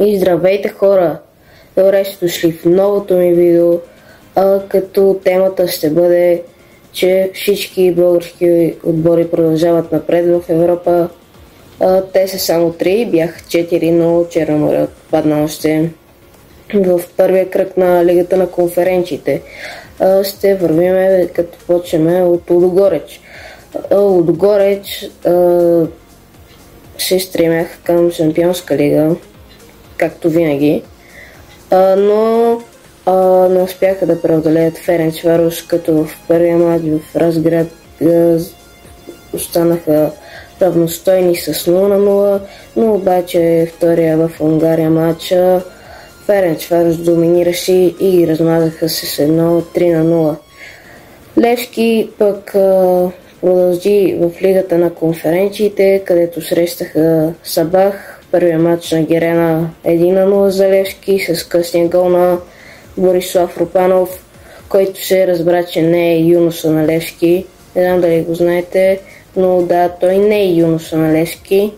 И здравейте хора! Добре сте дошли в новото ми видео, като темата ще бъде, че всички български отбори продължават напред в Европа. Те са само 3, бяха 4, но Черно море отпадна още в първия кръг на Лигата на конференциите. Ще вървиме, като почнем от Лудогорец. Лудогорец се стремях към Шампионска лига, както винаги, но не успяха да преодолеят Ференчварош, като в първия матч в Разград останаха равностойни с 0-0, но обаче втория в Унгария матча Ференчварош доминираше и ги размазаха с 1-3-0. Левски пък продължи в Лигата на конференциите, където срещаха Сабах. Първия матч на Герена 1-0 за Левски с късния гол на Борислав Рупанов, който се разбра, че не е юноша на Левски. Не знам дали го знаете, но да, той не е юноша на Левски.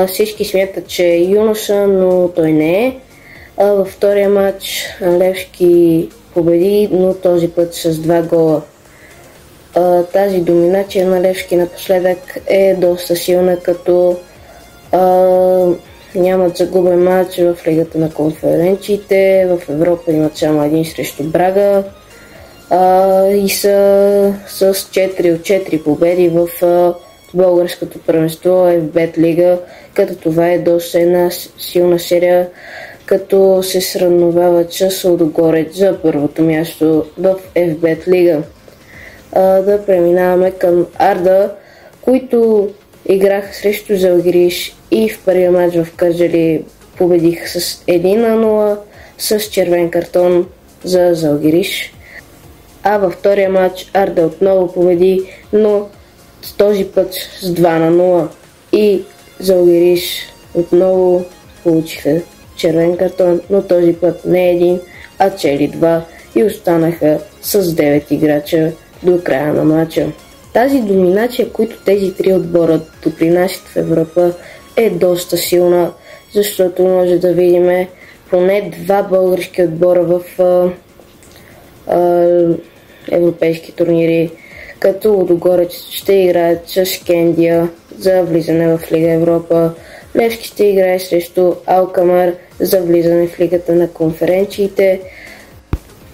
Всички смятат, че е юноша, но той не е. Във втория матч Левски победи, но този път с 2 гола. Тази доминация на Левски напоследък е доста силна, като нямат загубен матч в Лигата на конференциите, в Европа имат само един срещу Брага и са с 4 от 4 победи в българското първенство FBET Лига, като това е доста една силна серия, като се сравновават с Лудогорец за първото място в FBET Лига. Да преминаваме към Арда, които играха срещу Зalgiris и в първия матч в Кърджали победиха с 1-0 с червен картон за Zalgiris. А във втория матч Арда отново победи, но с този път с 2-0 и Zalgiris отново получиха червен картон, но този път не един, а цели 2 и останаха с 9 играча до края на матча. Тази доминация, които тези три отбора допринасят в Европа, е доста силна, защото може да видим поне 2 български отбора в европейски турнири, като Лудогорец ще играят с Кендия за влизане в Лига Европа, Левски ще играе срещу Алкамар за влизане в Лигата на конференциите,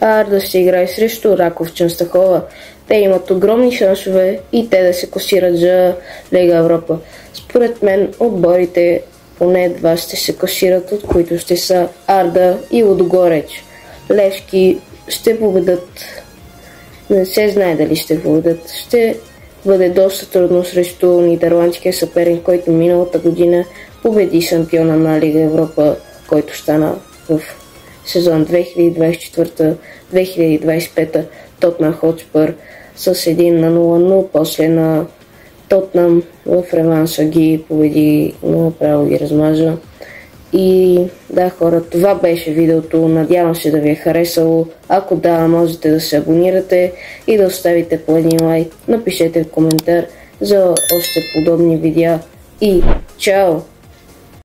а Арда ще играе срещу Раков Ченстахова. Те имат огромни шансове и те да се класират за Лига Европа. Според мен отборите поне 2 ще се класират, от които ще са Арда и Лудогорец. Левски ще победат. Не се знае дали ще победат. Ще бъде доста трудно срещу нидерландския съперник, който миналата година победи шампиона на Лига Европа, който стана в сезон 2024-2025 Тотнам Хотспър с 1-0, но после на Тотнам в реванша ги победи, но направо ги размажа. И да, хора, това беше видеото. Надявам се да ви е харесало. Ако да, можете да се абонирате и да оставите по един лайк. Напишете в коментар за още подобни видеа. И чао!